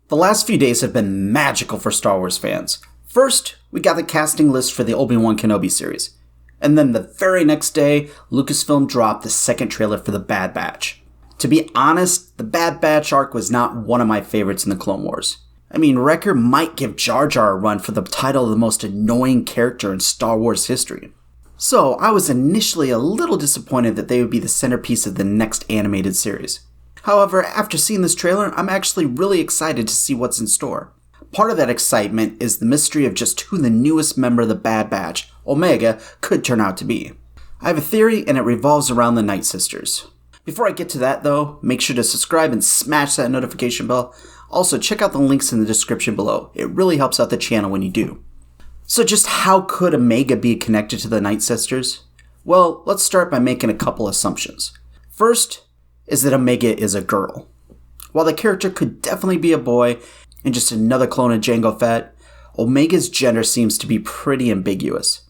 The last few days have been magical for Star Wars fans. First, we got the casting list for the Obi Wan Kenobi series. And then the very next day, Lucasfilm dropped the second trailer for The Bad Batch. To be honest, the Bad Batch arc was not one of my favorites in the Clone Wars. I mean, Wrecker might give Jar Jar a run for the title of the most annoying character in Star Wars history. So, I was initially a little disappointed that they would be the centerpiece of the next animated series. However, after seeing this trailer, I'm actually really excited to see what's in store. Part of that excitement is the mystery of just who the newest member of the Bad Batch, Omega, could turn out to be. I have a theory, and it revolves around the Nightsisters. Before I get to that though, make sure to subscribe and smash that notification bell. Also, check out the links in the description below. It really helps out the channel when you do. So just how could Omega be connected to the Nightsisters? Well, let's start by making a couple assumptions. First, is that Omega is a girl. While the character could definitely be a boy and just another clone of Jango Fett, Omega's gender seems to be pretty ambiguous.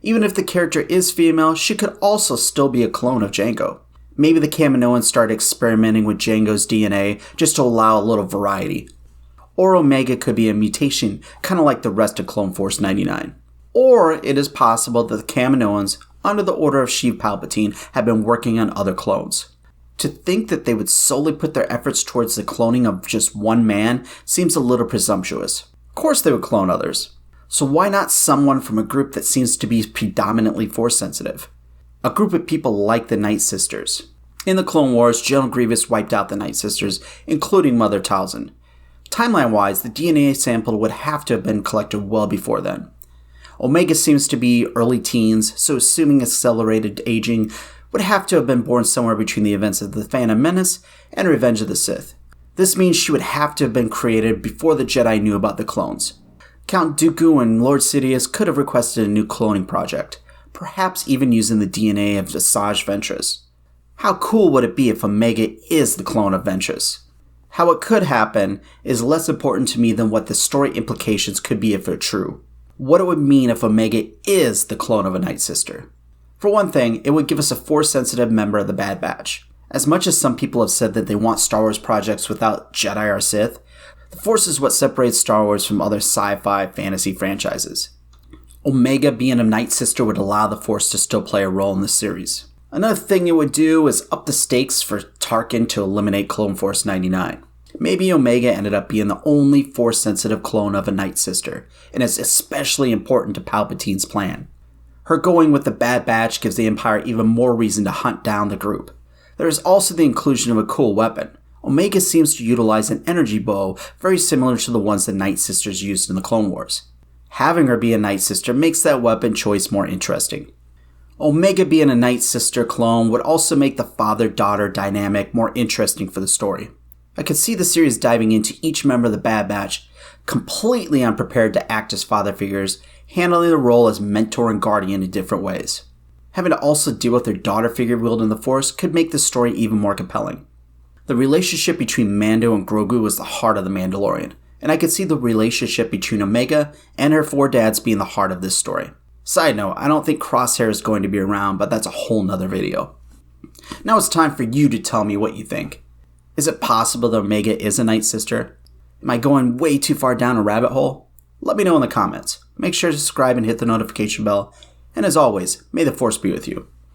Even if the character is female, she could also still be a clone of Jango. Maybe the Kaminoans started experimenting with Jango's DNA just to allow a little variety. Or Omega could be a mutation, kind of like the rest of Clone Force 99. Or it is possible that the Kaminoans, under the order of Sheev Palpatine, have been working on other clones. To think that they would solely put their efforts towards the cloning of just one man seems a little presumptuous. Of course they would clone others. So why not someone from a group that seems to be predominantly Force sensitive? A group of people like the Nightsisters. In the Clone Wars, General Grievous wiped out the Nightsisters, including Mother Talzin. Timeline-wise, the DNA sample would have to have been collected well before then. Omega seems to be early teens, so assuming accelerated aging, would have to have been born somewhere between the events of The Phantom Menace and Revenge of the Sith. This means she would have to have been created before the Jedi knew about the clones. Count Dooku and Lord Sidious could have requested a new cloning project, perhaps even using the DNA of Asajj Ventress. How cool would it be if Omega is the clone of Ventress? How it could happen is less important to me than what the story implications could be if they're true. What it would mean if Omega is the clone of a Nightsister. For one thing, it would give us a Force-sensitive member of the Bad Batch. As much as some people have said that they want Star Wars projects without Jedi or Sith, the Force is what separates Star Wars from other sci-fi fantasy franchises. Omega being a Nightsister would allow the Force to still play a role in the series. Another thing it would do is up the stakes for Tarkin to eliminate Clone Force 99. Maybe Omega ended up being the only Force-sensitive clone of a Nightsister, and is especially important to Palpatine's plan. Her going with the Bad Batch gives the Empire even more reason to hunt down the group. There is also the inclusion of a cool weapon. Omega seems to utilize an energy bow very similar to the ones the Nightsisters used in the Clone Wars. Having her be a Nightsister makes that weapon choice more interesting. Omega being a Nightsister clone would also make the father-daughter dynamic more interesting for the story. I could see the series diving into each member of the Bad Batch, completely unprepared to act as father figures, handling the role as mentor and guardian in different ways. Having to also deal with their daughter figure wielding the Force could make the story even more compelling. The relationship between Mando and Grogu was the heart of The Mandalorian, and I could see the relationship between Omega and her four dads being the heart of this story. Side note, I don't think Crosshair is going to be around, but that's a whole nother video. Now it's time for you to tell me what you think. Is it possible that Omega is a Nightsister? Am I going way too far down a rabbit hole? Let me know in the comments. Make sure to subscribe and hit the notification bell. And as always, may the Force be with you.